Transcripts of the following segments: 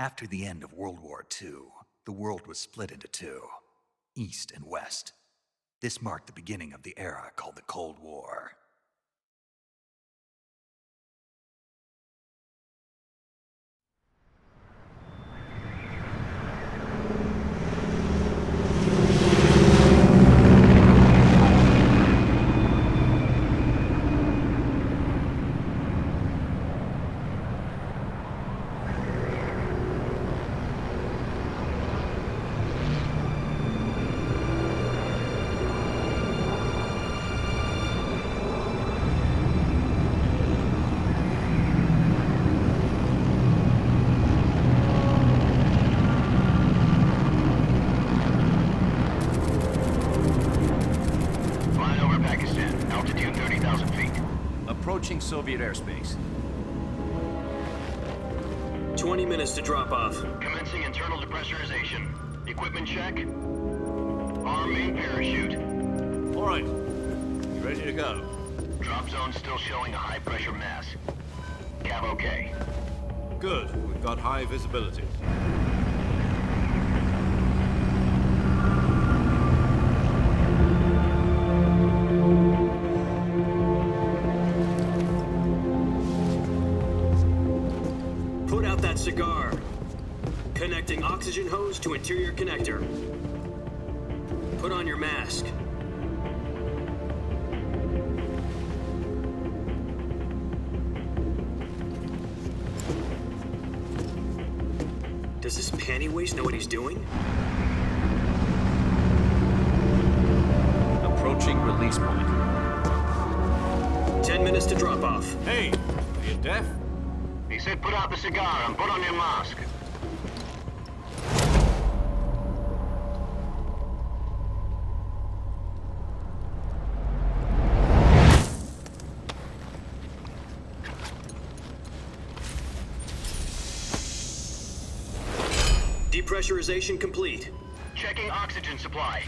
After the end of World War II, the world was split into two, East and West. This marked the beginning of the era called the Cold War. Approaching Soviet airspace. 20 minutes to drop off. Commencing internal depressurization. Equipment check. Arm main parachute. All right. You ready to go? Drop zone still showing a high pressure mass. Cav okay. Good. We've got high visibility. Put out that cigar. Connecting oxygen hose to interior connector. Put on your mask. Does this panty waste know what he's doing? Approaching release point. 10 minutes to drop off. Hey, are you deaf? He said put out the cigar and put on your mask. Depressurization complete. Checking oxygen supply.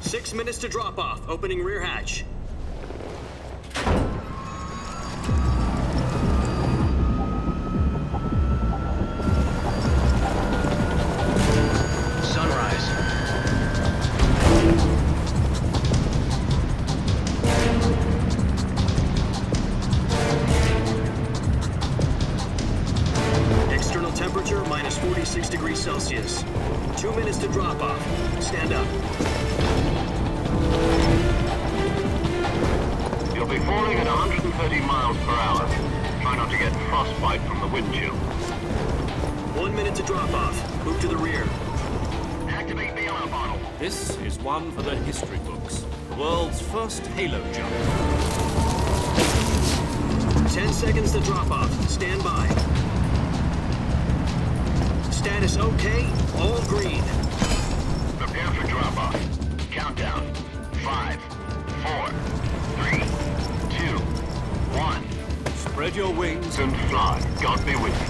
6 minutes to drop off. Opening rear hatch. Sunrise. External temperature minus 46 degrees Celsius. 2 minutes to drop off. Stand up. You'll be falling at 130 miles per hour. Try not to get frostbite from the wind chill. 1 minute to drop off. Move to the rear. Activate the oil bottle. This is one for the history books. The world's first halo jump. 10 seconds to drop off. Stand by. Status okay. All green. Prepare for drop off. Countdown. 5, 4, 3, 2, 1. Spread your wings And fly. God be with you.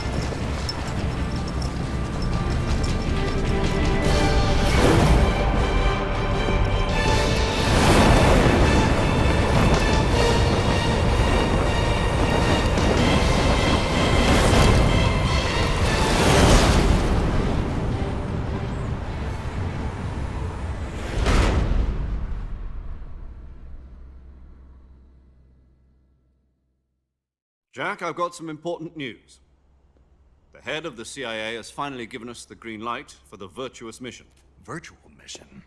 Jack, I've got some important news. The head of the CIA has finally given us the green light for the virtuous mission. Virtual mission?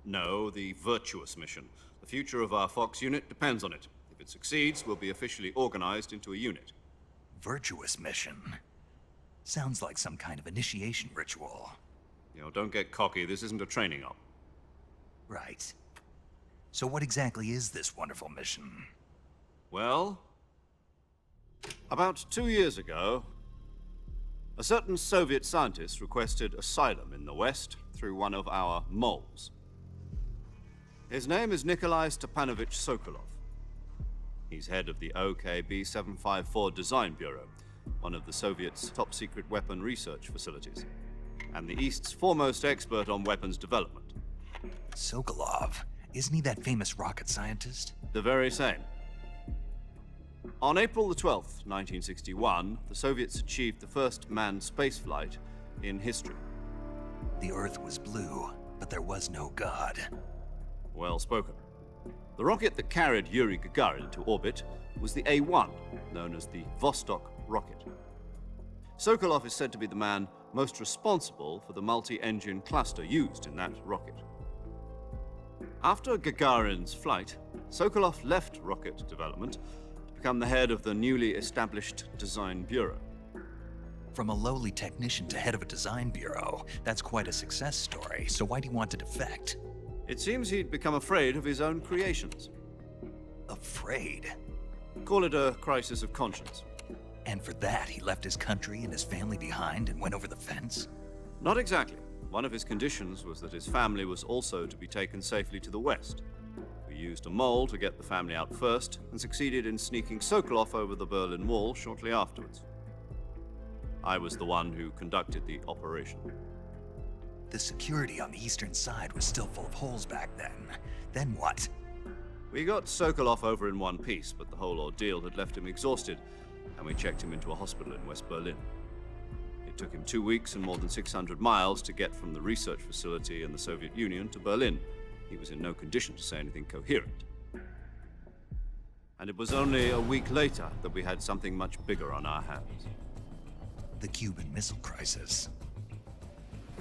No, the virtuous mission. The future of our Fox unit depends on it. If it succeeds, we'll be officially organized into a unit. Virtuous mission? Sounds like some kind of initiation ritual. You know, don't get cocky. This isn't a training op. Right. So what exactly is this wonderful mission? Well, about 2 years ago, a certain Soviet scientist requested asylum in the West through one of our moles. His name is Nikolai Stepanovich Sokolov. He's head of the OKB-754 Design Bureau, one of the Soviets' top-secret weapon research facilities, and the East's foremost expert on weapons development. Sokolov? Isn't he that famous rocket scientist? The very same. On April the 12th, 1961, the Soviets achieved the first manned spaceflight in history. The Earth was blue, but there was no God. Well spoken. The rocket that carried Yuri Gagarin to orbit was the A-1, known as the Vostok rocket. Sokolov is said to be the man most responsible for the multi-engine cluster used in that rocket. After Gagarin's flight, Sokolov left rocket development to become the head of the newly established Design Bureau. From a lowly technician to head of a design bureau, that's quite a success story, so why'd he want to defect? It seems he'd become afraid of his own creations. Afraid? Call it a crisis of conscience. And for that, he left his country and his family behind and went over the fence? Not exactly. One of his conditions was that his family was also to be taken safely to the west. We used a mole to get the family out first and succeeded in sneaking Sokolov over the Berlin Wall shortly afterwards. I was the one who conducted the operation. The security on the eastern side was still full of holes back then. Then what? We got Sokolov over in one piece, but the whole ordeal had left him exhausted, and we checked him into a hospital in West Berlin. It took him 2 weeks and more than 600 miles to get from the research facility in the Soviet Union to Berlin. He was in no condition to say anything coherent. And it was only a week later that we had something much bigger on our hands. The Cuban Missile Crisis.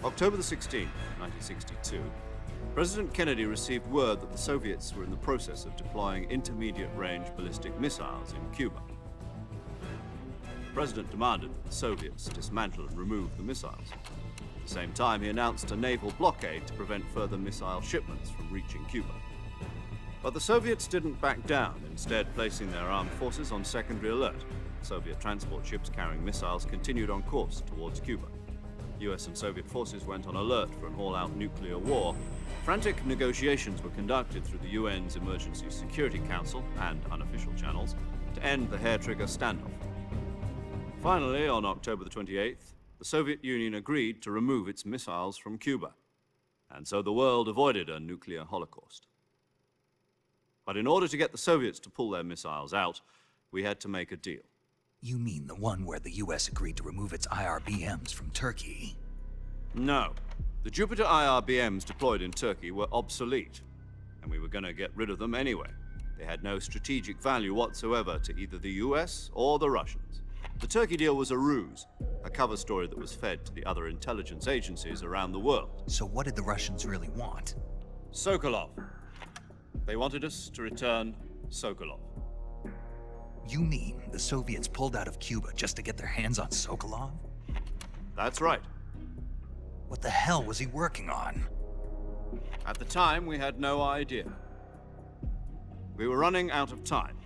October the 16th, 1962, President Kennedy received word that the Soviets were in the process of deploying intermediate-range ballistic missiles in Cuba. The President demanded that the Soviets dismantle and remove the missiles. At the same time, he announced a naval blockade to prevent further missile shipments from reaching Cuba. But the Soviets didn't back down, instead placing their armed forces on secondary alert. Soviet transport ships carrying missiles continued on course towards Cuba. US and Soviet forces went on alert for an all-out nuclear war. Frantic negotiations were conducted through the UN's Emergency Security Council and unofficial channels to end the hair-trigger standoff. Finally, on October the 28th, the Soviet Union agreed to remove its missiles from Cuba, and so the world avoided a nuclear holocaust. But in order to get the Soviets to pull their missiles out, we had to make a deal. You mean the one where the US agreed to remove its IRBMs from Turkey? No. The Jupiter IRBMs deployed in Turkey were obsolete, and we were going to get rid of them anyway. They had no strategic value whatsoever to either the US or the Russians. The Turkey deal was a ruse, a cover story that was fed to the other intelligence agencies around the world. So what did the Russians really want? Sokolov. They wanted us to return Sokolov. You mean the Soviets pulled out of Cuba just to get their hands on Sokolov? That's right. What the hell was he working on? At the time, we had no idea. We were running out of time.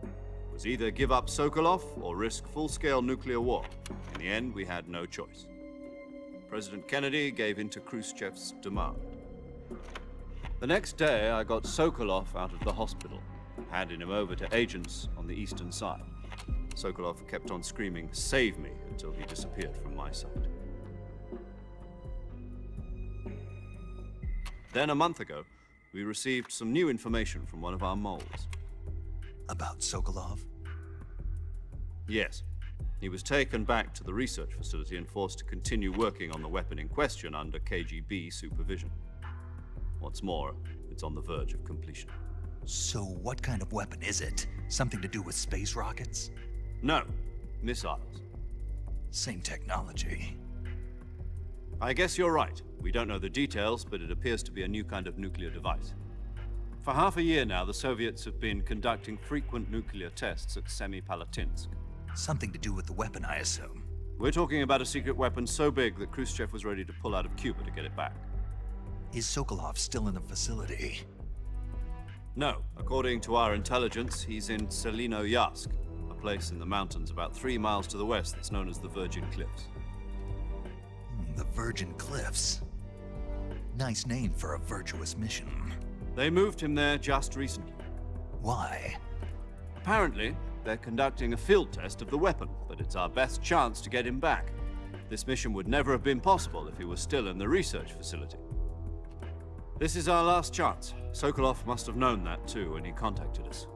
It was either give up Sokolov or risk full-scale nuclear war. In the end, we had no choice. President Kennedy gave in to Khrushchev's demand. The next day, I got Sokolov out of the hospital, handing him over to agents on the eastern side. Sokolov kept on screaming, "Save me," until he disappeared from my sight. Then, a month ago, we received some new information from one of our moles. About Sokolov? Yes. He was taken back to the research facility and forced to continue working on the weapon in question under KGB supervision. What's more, it's on the verge of completion. So what kind of weapon is it? Something to do with space rockets? No, missiles. Same technology. I guess you're right. We don't know the details, but it appears to be a new kind of nuclear device. For half a year now, the Soviets have been conducting frequent nuclear tests at Semipalatinsk. Something to do with the weapon, I assume. We're talking about a secret weapon so big that Khrushchev was ready to pull out of Cuba to get it back. Is Sokolov still in the facility? No. According to our intelligence, he's in Selinoyarsk, a place in the mountains about 3 miles to the west that's known as the Virgin Cliffs. The Virgin Cliffs. Nice name for a virtuous mission. They moved him there just recently. Why? Apparently, they're conducting a field test of the weapon, but it's our best chance to get him back. This mission would never have been possible if he was still in the research facility. This is our last chance. Sokolov must have known that too when he contacted us.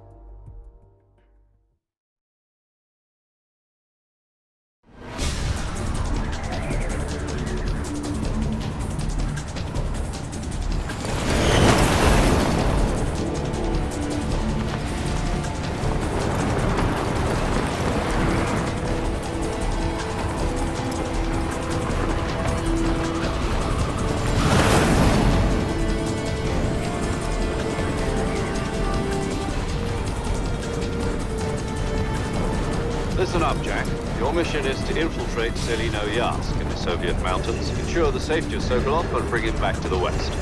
Listen up, Jack. Your mission is to infiltrate Selino Yask in the Soviet mountains, ensure the safety of Sokolov, and bring him back to the west.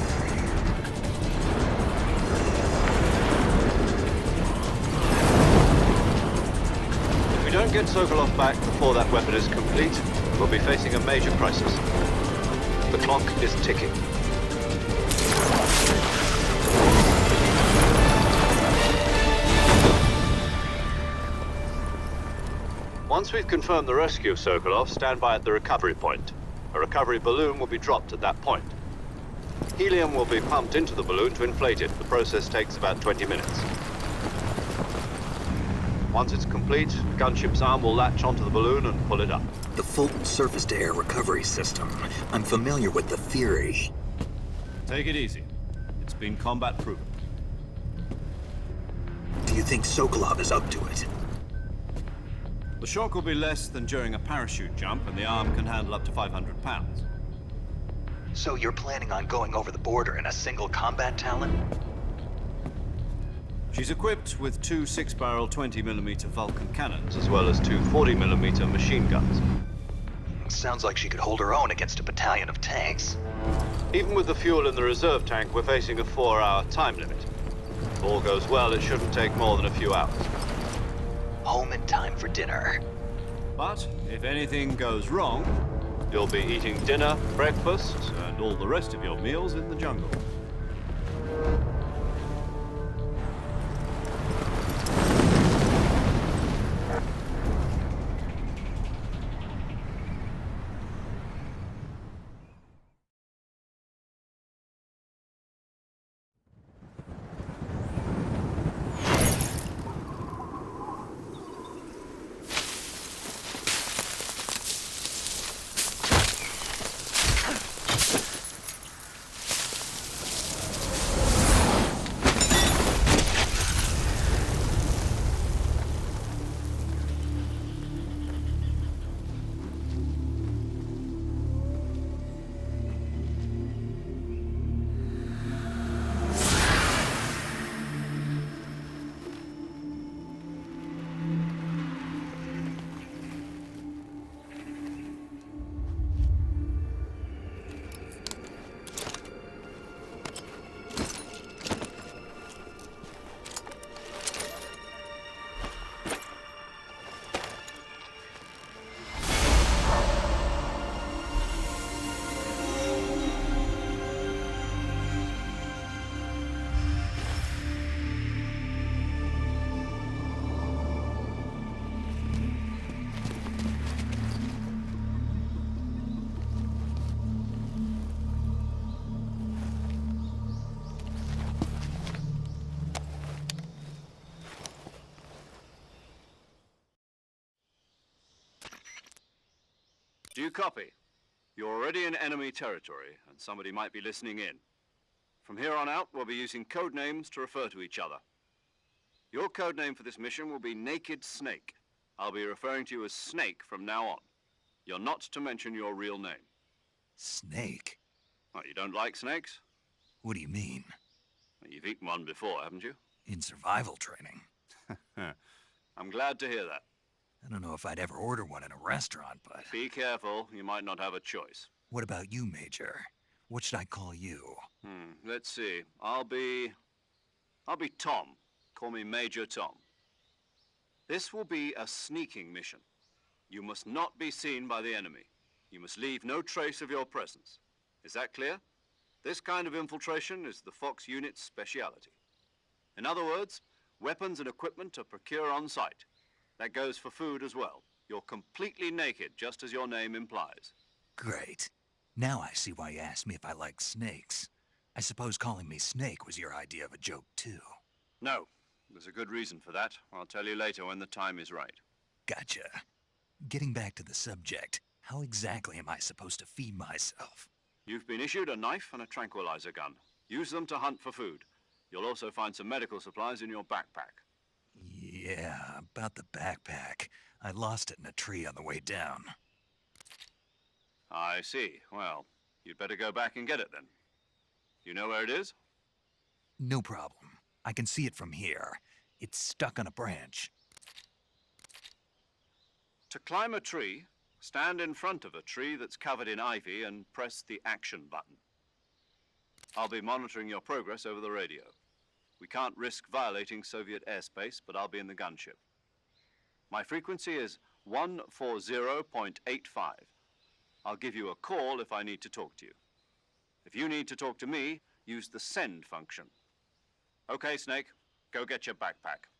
If we don't get Sokolov back before that weapon is complete, we'll be facing a major crisis. The clock is ticking. Once we've confirmed the rescue of Sokolov, stand by at the recovery point. A recovery balloon will be dropped at that point. Helium will be pumped into the balloon to inflate it. The process takes about 20 minutes. Once it's complete, the gunship's arm will latch onto the balloon and pull it up. The Fulton surface-to-air recovery system. I'm familiar with the theory. Take it easy. It's been combat proven. Do you think Sokolov is up to it? The shock will be less than during a parachute jump, and the arm can handle up to 500 pounds. So you're planning on going over the border in a single combat Talon? She's equipped with two 6-barrel 20mm Vulcan cannons, as well as two 40mm machine guns. Sounds like she could hold her own against a battalion of tanks. Even with the fuel in the reserve tank, we're facing a 4-hour time limit. If all goes well, it shouldn't take more than a few hours. Home in time for dinner. But if anything goes wrong, you'll be eating dinner, breakfast, and all the rest of your meals in the jungle. Do you copy? You're already in enemy territory, and somebody might be listening in. From here on out, we'll be using code names to refer to each other. Your code name for this mission will be Naked Snake. I'll be referring to you as Snake from now on. You're not to mention your real name. Snake? What, you don't like snakes? What do you mean? Well, you've eaten one before, haven't you? In survival training. I'm glad to hear that. I don't know if I'd ever order one in a restaurant, but... Be careful, you might not have a choice. What about you, Major? What should I call you? Let's see. I'll be Tom. Call me Major Tom. This will be a sneaking mission. You must not be seen by the enemy. You must leave no trace of your presence. Is that clear? This kind of infiltration is the Fox unit's speciality. In other words, weapons and equipment are procured on site. That goes for food as well. You're completely naked, just as your name implies. Great. Now I see why you asked me if I like snakes. I suppose calling me Snake was your idea of a joke, too. No, there's a good reason for that. I'll tell you later when the time is right. Gotcha. Getting back to the subject, how exactly am I supposed to feed myself? You've been issued a knife and a tranquilizer gun. Use them to hunt for food. You'll also find some medical supplies in your backpack. Yeah, about the backpack. I lost it in a tree on the way down. I see. Well, you'd better go back and get it then. You know where it is? No problem. I can see it from here. It's stuck on a branch. To climb a tree, stand in front of a tree that's covered in ivy and press the action button. I'll be monitoring your progress over the radio. We can't risk violating Soviet airspace, but I'll be in the gunship. My frequency is 140.85. I'll give you a call if I need to talk to you. If you need to talk to me, use the send function. Okay, Snake, go get your backpack.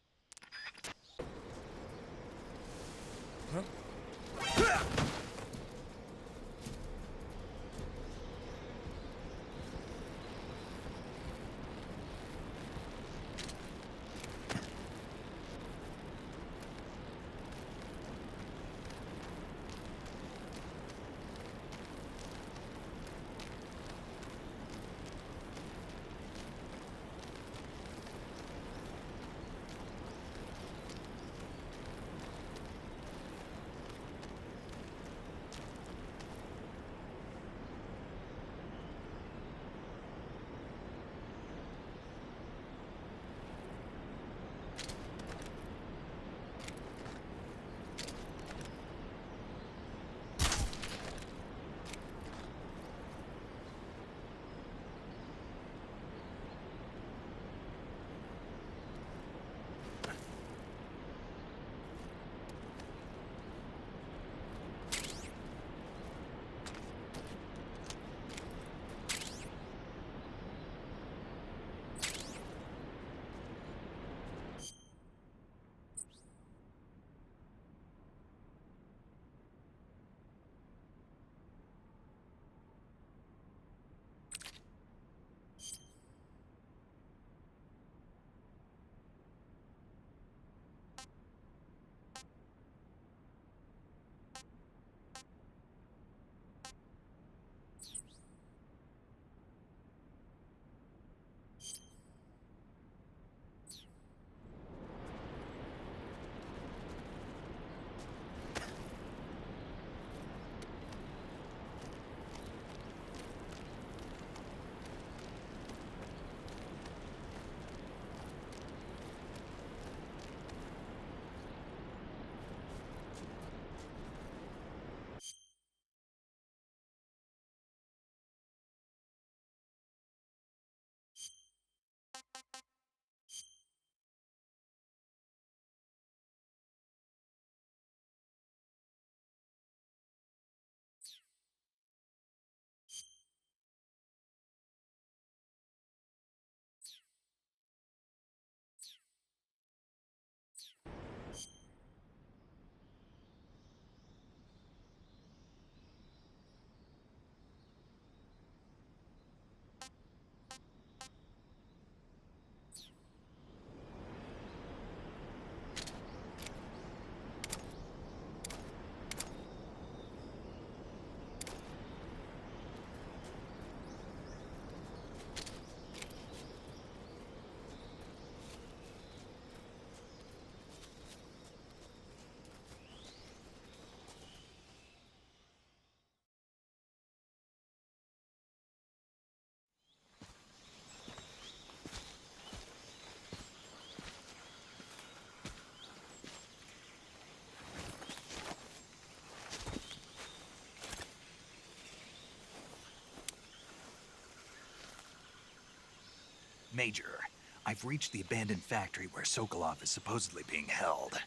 Major, I've reached the abandoned factory where Sokolov is supposedly being held.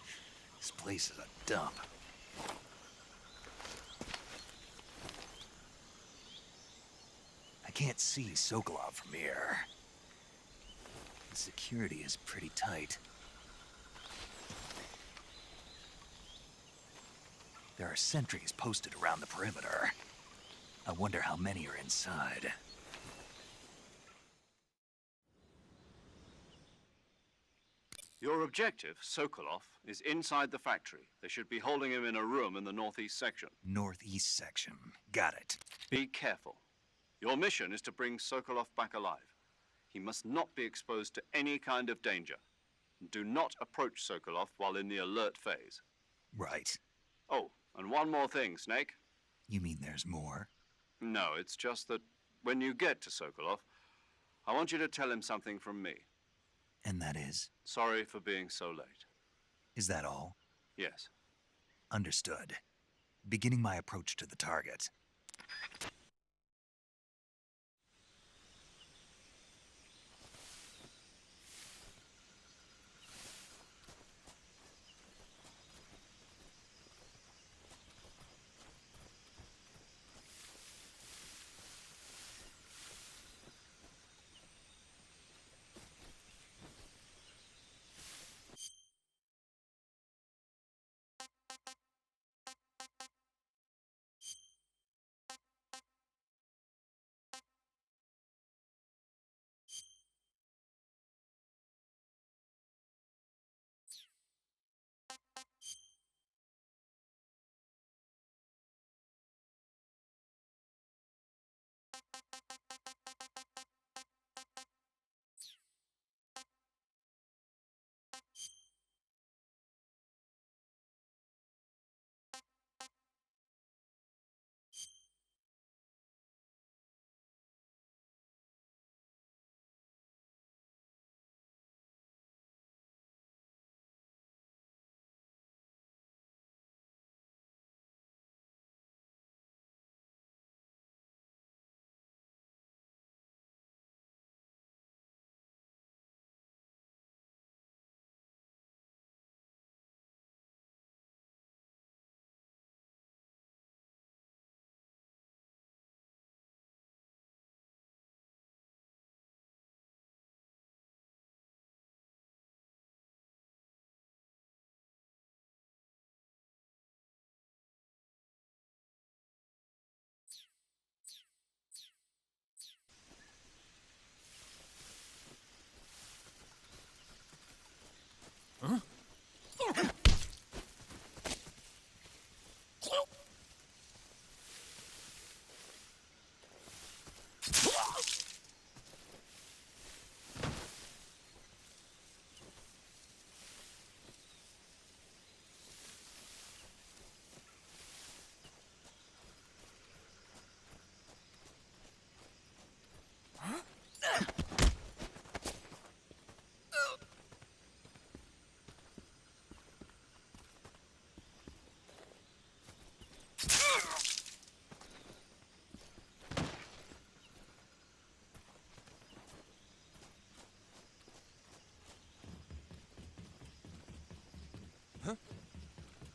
This place is a dump. I can't see Sokolov from here. The security is pretty tight. There are sentries posted around the perimeter. I wonder how many are inside. Your objective, Sokolov, is inside the factory. They should be holding him in a room in the northeast section. Northeast section. Got it. Be careful. Your mission is to bring Sokolov back alive. He must not be exposed to any kind of danger. Do not approach Sokolov while in the alert phase. Right. Oh, and one more thing, Snake. You mean there's more? No, it's just that when you get to Sokolov, I want you to tell him something from me. And that is? Sorry for being so late. Is that all? Yes. Understood. Beginning my approach to the target.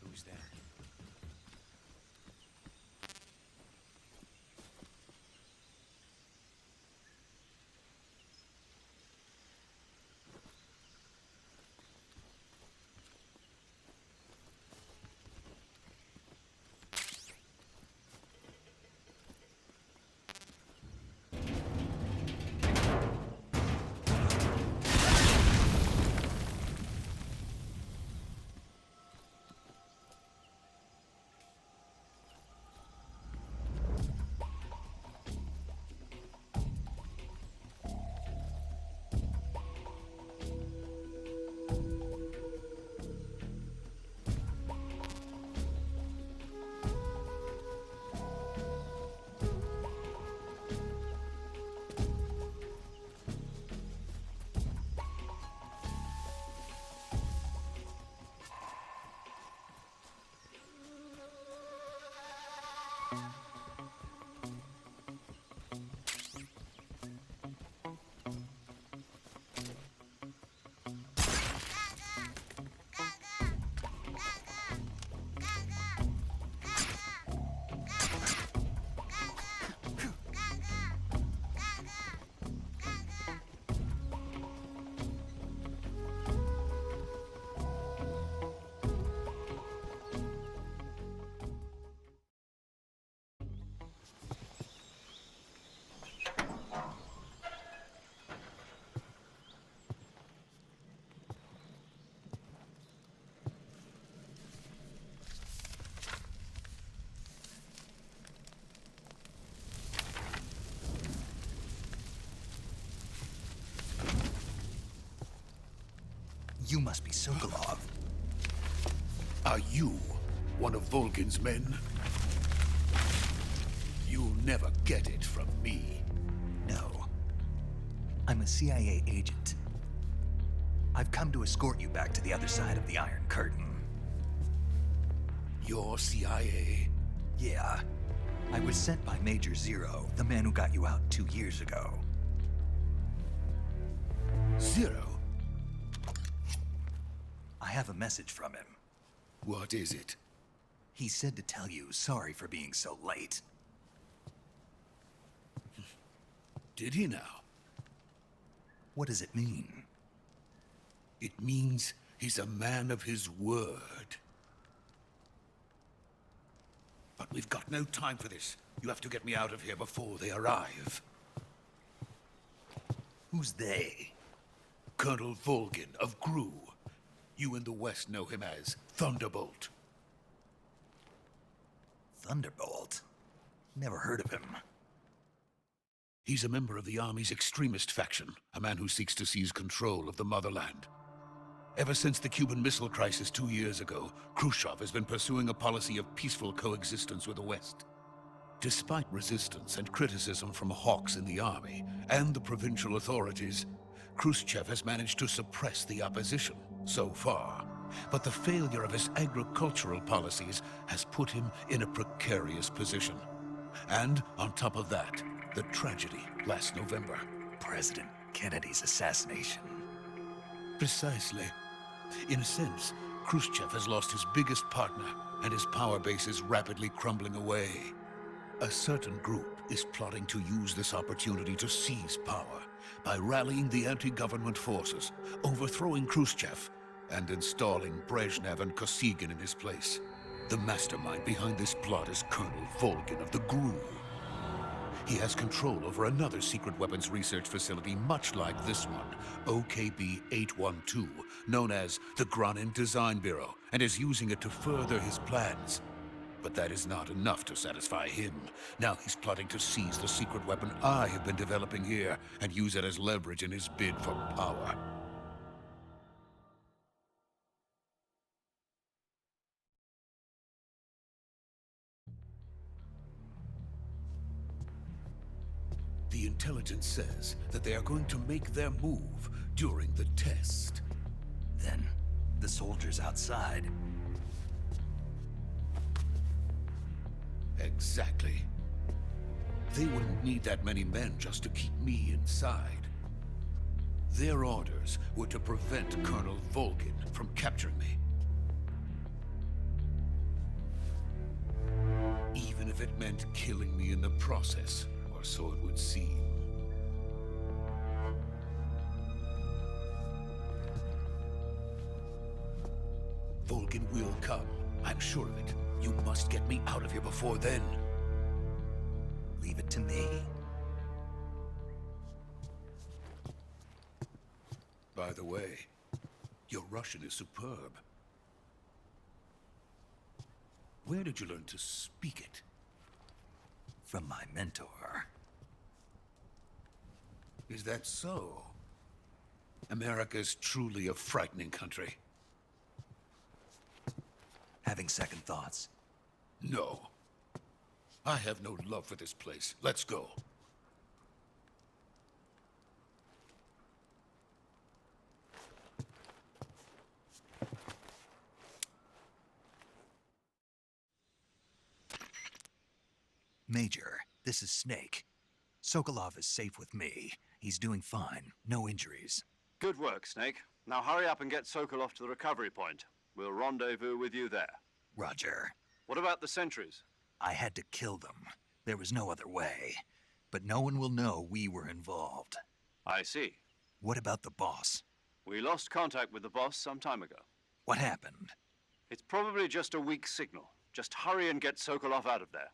Who's there? You must be Sokolov. Are you one of Volgin's men? You'll never get it from me. No. I'm a CIA agent. I've come to escort you back to the other side of the Iron Curtain. Your CIA? Yeah. I was sent by Major Zero, the man who got you out 2 years ago. Zero? I have a message from him. What is it? He said to tell you sorry for being so late. Did he now? What does it mean? It means he's a man of his word. But we've got no time for this. You have to get me out of here before they arrive. Who's they? Colonel Volgin of Gru. You in the West know him as Thunderbolt. Thunderbolt? Never heard of him. He's a member of the Army's extremist faction, a man who seeks to seize control of the motherland. Ever since the Cuban Missile Crisis 2 years ago, Khrushchev has been pursuing a policy of peaceful coexistence with the West. Despite resistance and criticism from hawks in the army and the provincial authorities, Khrushchev has managed to suppress the opposition so far. But the failure of his agricultural policies has put him in a precarious position. And on top of that, the tragedy last November. President Kennedy's assassination. Precisely. In a sense, Khrushchev has lost his biggest partner, and his power base is rapidly crumbling away. A certain group is plotting to use this opportunity to seize power by rallying the anti-government forces, overthrowing Khrushchev, and installing Brezhnev and Kosygin in his place. The mastermind behind this plot is Colonel Volgin of the GRU. He has control over another secret weapons research facility much like this one, OKB-812, known as the Granin Design Bureau, and is using it to further his plans. But that is not enough to satisfy him. Now he's plotting to seize the secret weapon I have been developing here and use it as leverage in his bid for power. The intelligence says that they are going to make their move during the test. Then, the soldiers outside. Exactly. They wouldn't need that many men just to keep me inside. Their orders were to prevent Colonel Volgin from capturing me. Even if it meant killing me in the process, or so it would seem. Volgin will come. I'm sure of it. You must get me out of here before then. Leave it to me. By the way, your Russian is superb. Where did you learn to speak it? From my mentor. Is that so? America's truly a frightening country. Having second thoughts. No. I have no love for this place. Let's go. Major, this is Snake. Sokolov is safe with me. He's doing fine. No injuries. Good work, Snake. Now hurry up and get Sokolov to the recovery point. We'll rendezvous with you there. Roger. What about the sentries? I had to kill them. There was no other way. But no one will know we were involved. I see. What about the boss? We lost contact with the boss some time ago. What happened? It's probably just a weak signal. Just hurry and get Sokolov out of there.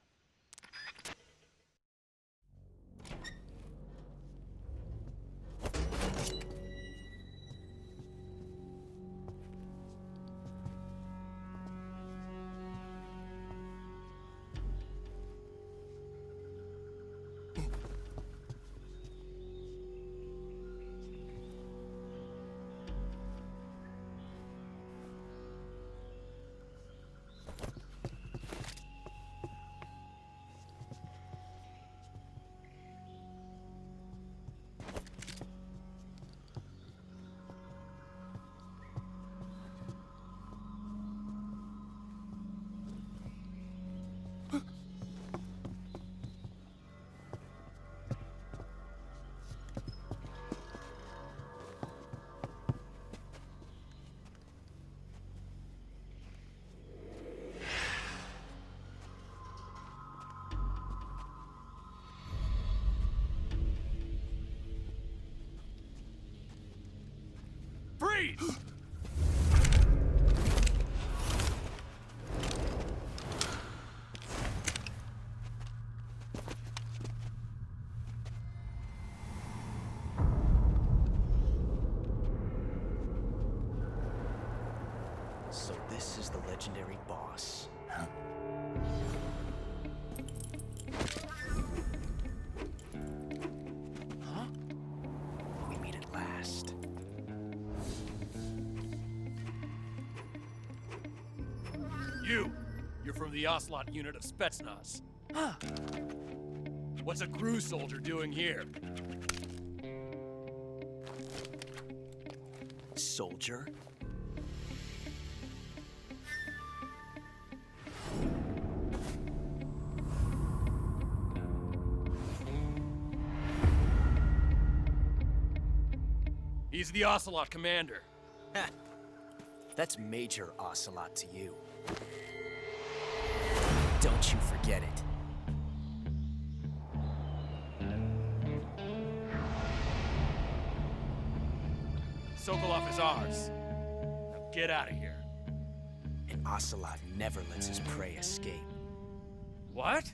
Freeze! So this is the legendary boss. Huh? Huh? We meet at last. You're from the Ocelot unit of Spetsnaz. Huh. What's a crew soldier doing here? Soldier? He's the Ocelot commander. Ha! That's Major Ocelot to you. Don't you forget it. Sokolov is ours. Now get out of here. And Ocelot never lets his prey escape. What?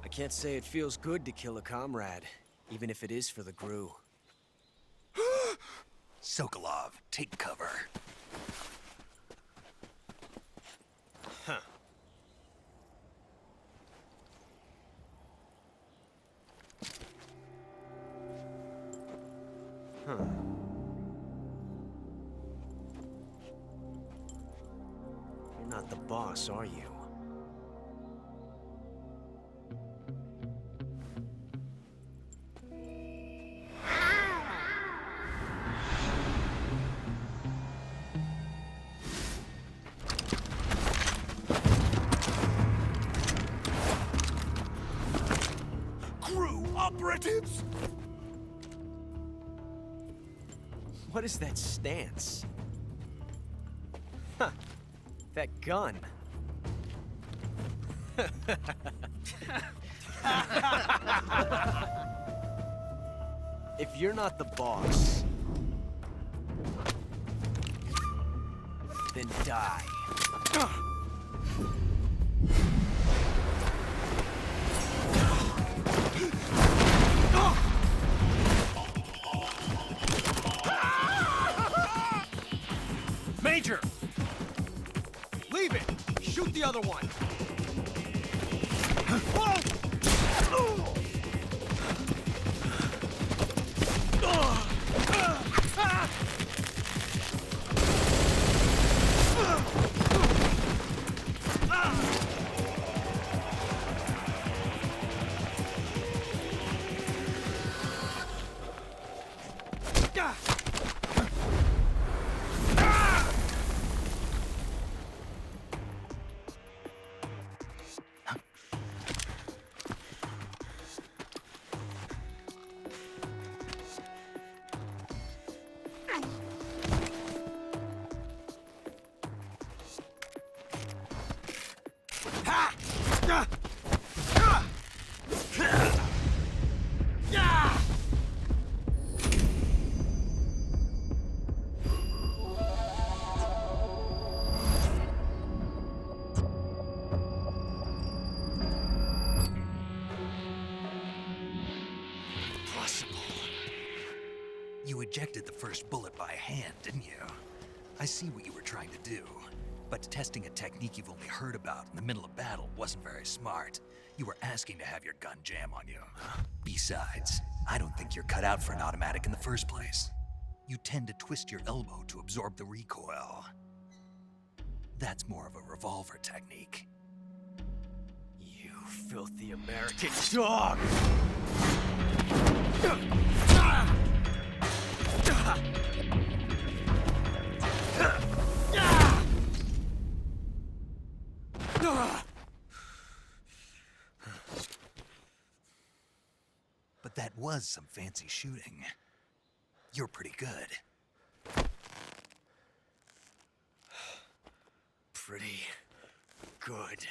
I can't say it feels good to kill a comrade, even if it is for the GRU. Sokolov, take cover. Huh. Huh. You're not the boss, are you? GRU operatives! What is that stance? Huh. That gun. If you're not the boss, then die. Major! Leave it! Shoot the other one! You ejected the first bullet by hand, didn't you? I see what you were trying to do, but testing a technique you've only heard about in the middle of battle wasn't very smart. You were asking to have your gun jam on you. Besides, I don't think you're cut out for an automatic in the first place. You tend to twist your elbow to absorb the recoil. That's more of a revolver technique. You filthy American dog! But that was some fancy shooting. You're pretty good. Pretty good.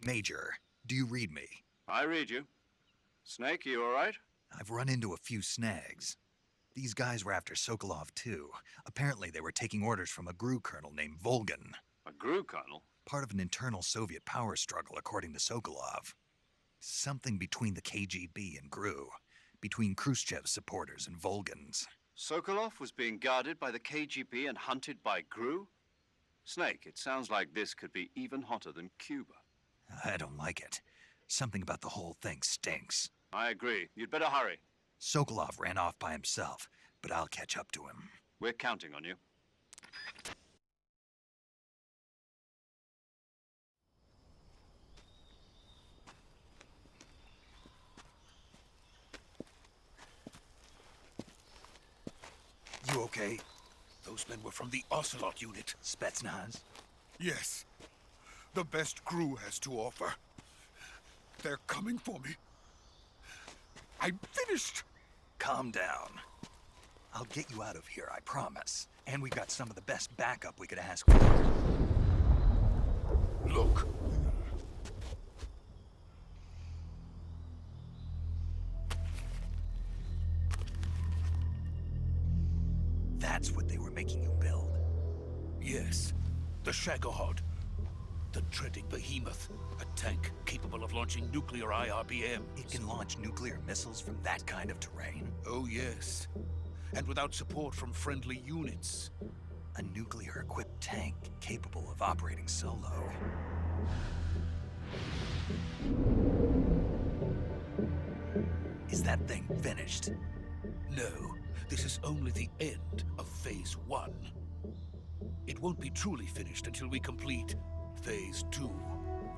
Major, do you read me? I read you. Snake, you all right? I've run into a few snags. These guys were after Sokolov too. Apparently they were taking orders from a GRU colonel named Volgan. A GRU colonel? Part of an internal Soviet power struggle, according to Sokolov. Something between the KGB and GRU. Between Khrushchev's supporters and Volgan's. Sokolov was being guarded by the KGB and hunted by GRU? Snake, it sounds like this could be even hotter than Cuba. I don't like it. Something about the whole thing stinks. I agree. You'd better hurry. Sokolov ran off by himself, but I'll catch up to him. We're counting on you. You okay? Those men were from the Ocelot unit. Spetsnaz? Yes. The best GRU has to offer. They're coming for me. I'm finished. Calm down. I'll get you out of here, I promise. And we got some of the best backup we could ask for. Look. That's what they were making you build. Yes. The Shagohod. The dreaded behemoth. A tank capable of launching nuclear IRBMs. It can launch nuclear missiles from that kind of terrain? Oh, yes. And without support from friendly units. A nuclear-equipped tank capable of operating solo. Is that thing finished? No, this is only the end of Phase 1. It won't be truly finished until we complete Phase 2.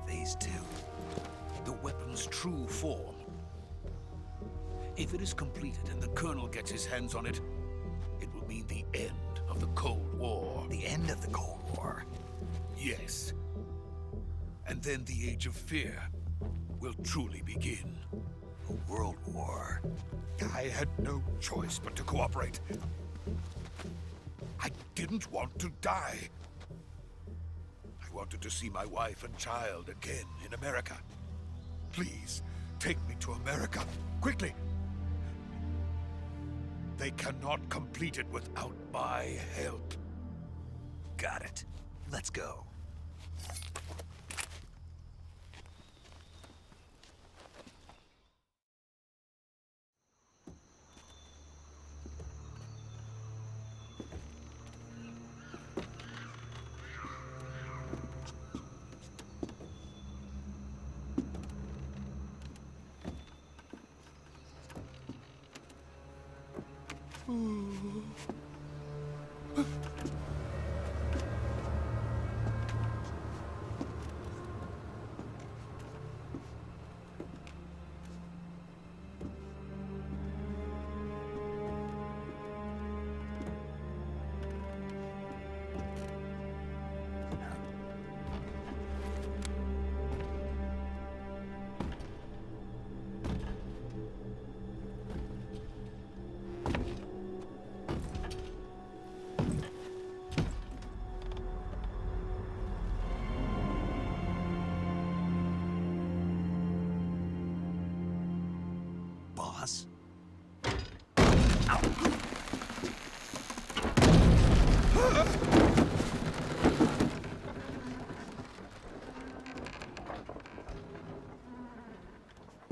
Phase 2? The weapon's true form. If it is completed and the Colonel gets his hands on it, it will mean the end of the Cold War. The end of the Cold War? Yes. And then the Age of Fear will truly begin. A world war? I had no choice but to cooperate. I didn't want to die. I wanted to see my wife and child again in America. Please, take me to America, quickly. They cannot complete it without my help. Got it. Let's go.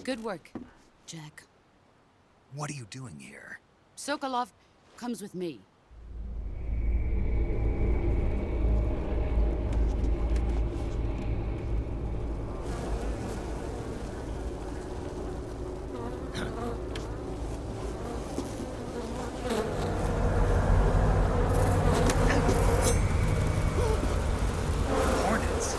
Good work, Jack. What are you doing here? Sokolov comes with me. Hornets?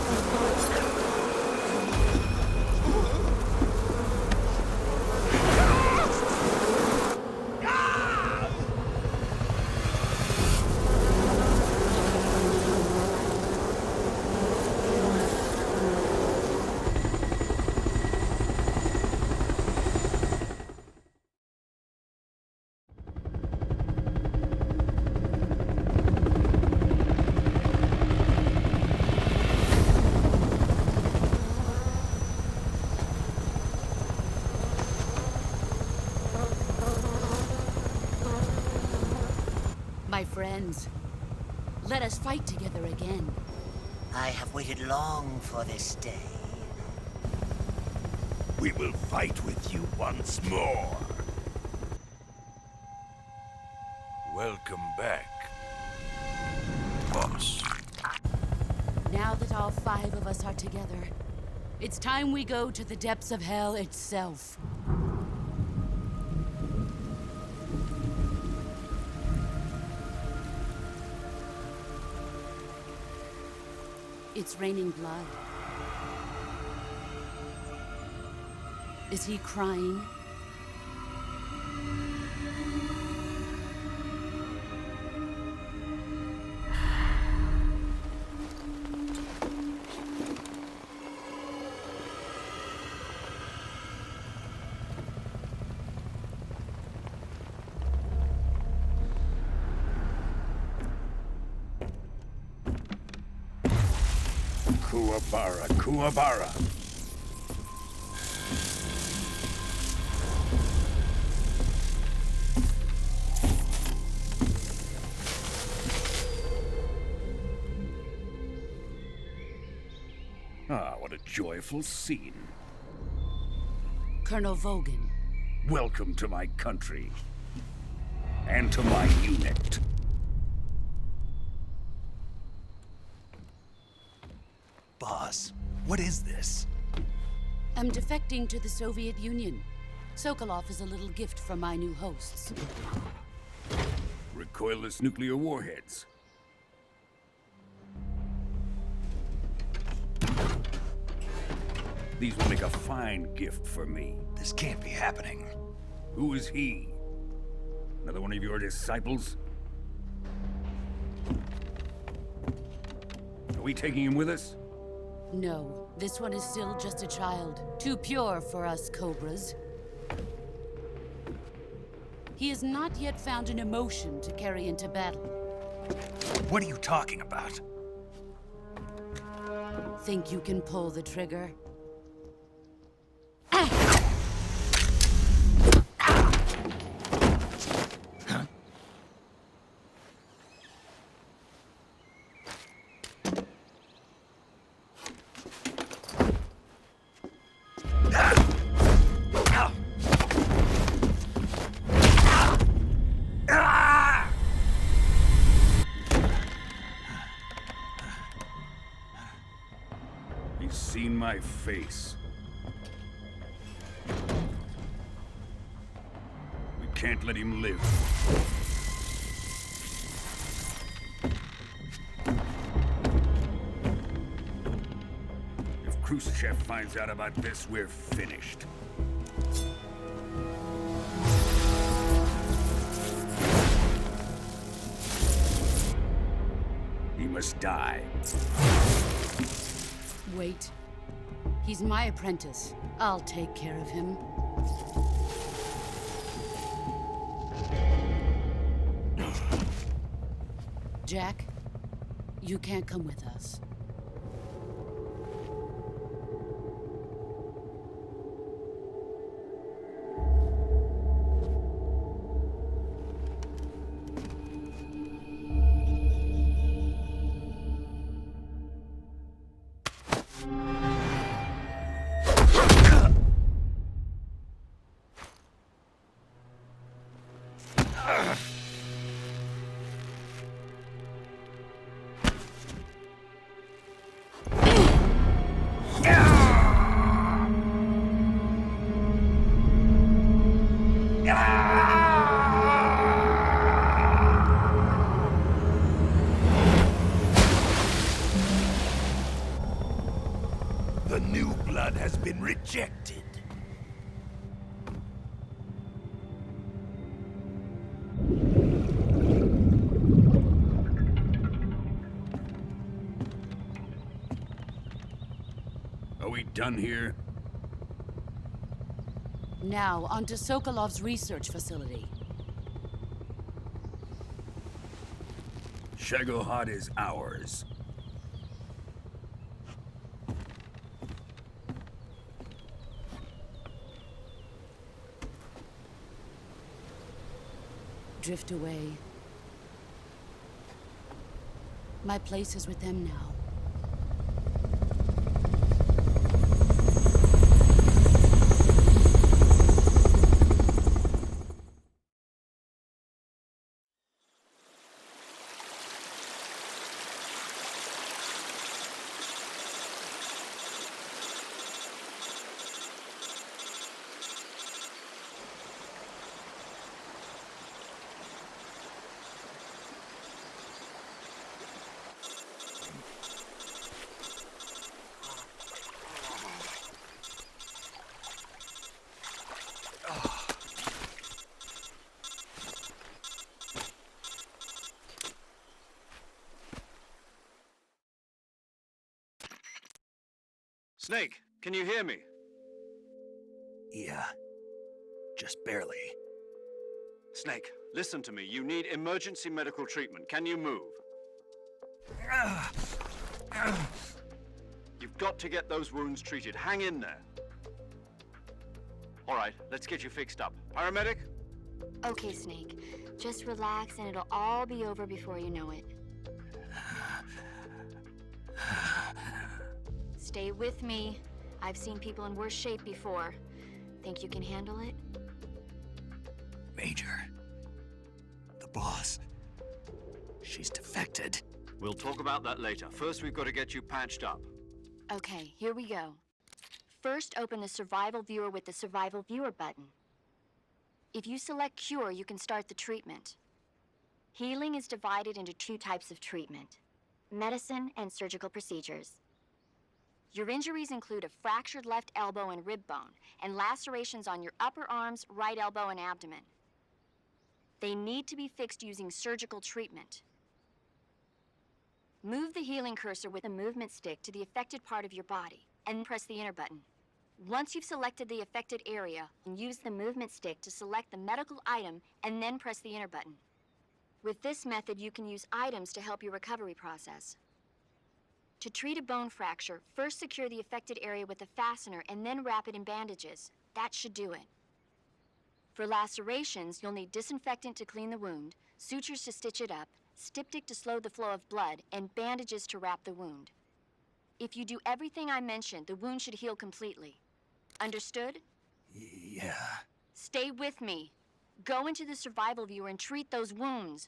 My friends, let us fight together again. I have waited long for this day. We will fight with you once more. Welcome back, boss. Now that all 5 of us are together, it's time we go to the depths of hell itself. It's raining blood. Is he crying? Kuwabara, Kuwabara. Ah, what a joyful scene. Colonel Vogan. Welcome to my country. And to my unit. Boss, what is this? I'm defecting to the Soviet Union. Sokolov is a little gift from my new hosts. Recoilless nuclear warheads. These will make a fine gift for me. This can't be happening. Who is he? Another one of your disciples? Are we taking him with us? No, this one is still just a child. Too pure for us Cobras. He has not yet found an emotion to carry into battle. What are you talking about? Think you can pull the trigger? He's seen my face. We can't let him live. If Khrushchev finds out about this, we're finished. He must die. Wait. He's my apprentice. I'll take care of him. Jack, you can't come with us. been rejected. Are we done here? Now, onto Sokolov's research facility. Shagohod is ours. Drift away. My place is with them now. Snake, can you hear me? Yeah. Just barely. Snake, listen to me. You need emergency medical treatment. Can you move? You've got to get those wounds treated. Hang in there. All right, let's get you fixed up. Paramedic? Okay, Snake. Just relax and it'll all be over before you know it. Stay with me. I've seen people in worse shape before. Think you can handle it? Major. The boss. She's defected. We'll talk about that later. First, we've got to get you patched up. Okay, here we go. First, open the Survival Viewer with the Survival Viewer button. If you select Cure, you can start the treatment. Healing is divided into two types of treatment: medicine and surgical procedures. Your injuries include a fractured left elbow and rib bone, and lacerations on your upper arms, right elbow, and abdomen. They need to be fixed using surgical treatment. Move the healing cursor with a movement stick to the affected part of your body, and press the enter button. Once you've selected the affected area, use the movement stick to select the medical item, and then press the enter button. With this method, you can use items to help your recovery process. To treat a bone fracture, first secure the affected area with a fastener and then wrap it in bandages. That should do it. For lacerations, you'll need disinfectant to clean the wound, sutures to stitch it up, styptic to slow the flow of blood, and bandages to wrap the wound. If you do everything I mentioned, the wound should heal completely. Understood? Yeah. Stay with me. Go into the Survival Viewer and treat those wounds.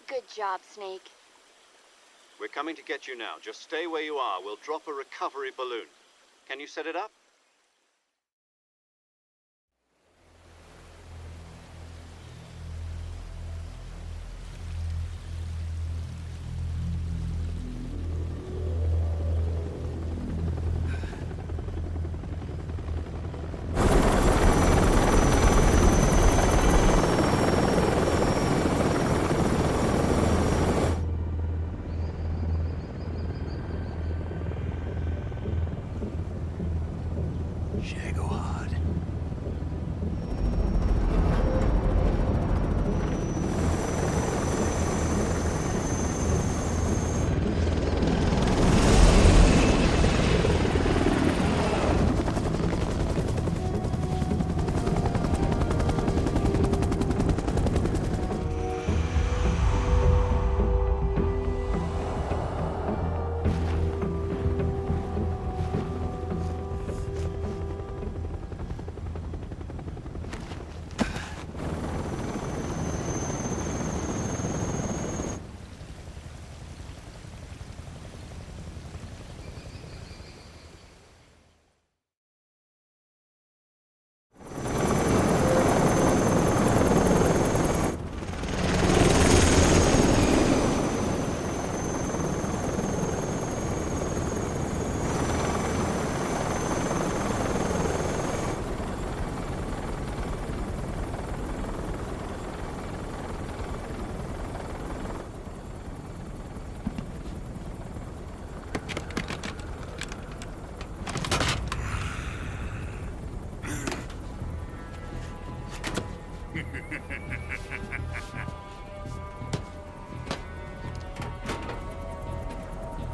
Good job, Snake. We're coming to get you now. Just stay where you are. We'll drop a recovery balloon. Can you set it up?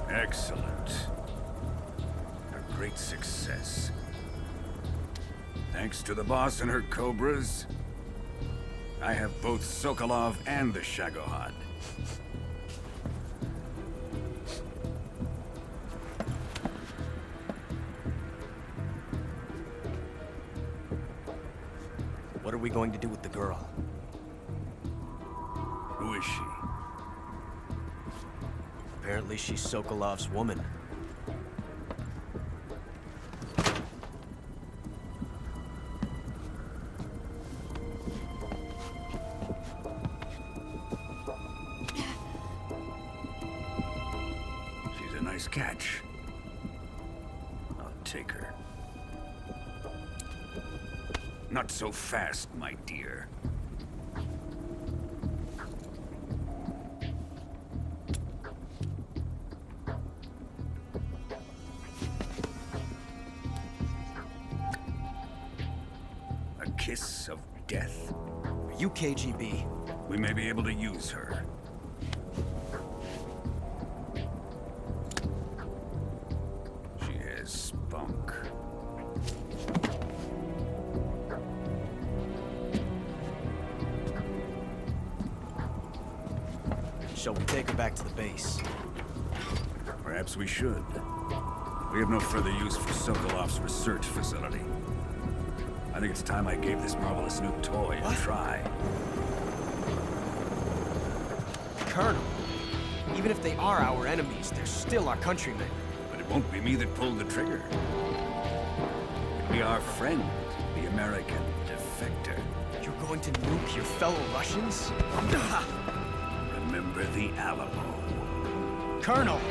Excellent. A great success. Thanks to the boss and her cobras, I have both Sokolov and the Shagohod. What are we going to do with the girl? Who is she? Apparently she's Sokolov's woman. She's a nice catch. I'll take her. Not so fast, my dear. A kiss of death? Are you KGB? We may be able to use her. She has spunk. Shall we take her back to the base? Perhaps we should. We have no further use for Sokolov's research facility. I think it's time I gave this marvelous new toy a try. Colonel, even if they are our enemies, they're still our countrymen. But it won't be me that pulled the trigger. It'll be our friend, the American defector. You're going to nuke your fellow Russians? Remember the Alamo. Colonel!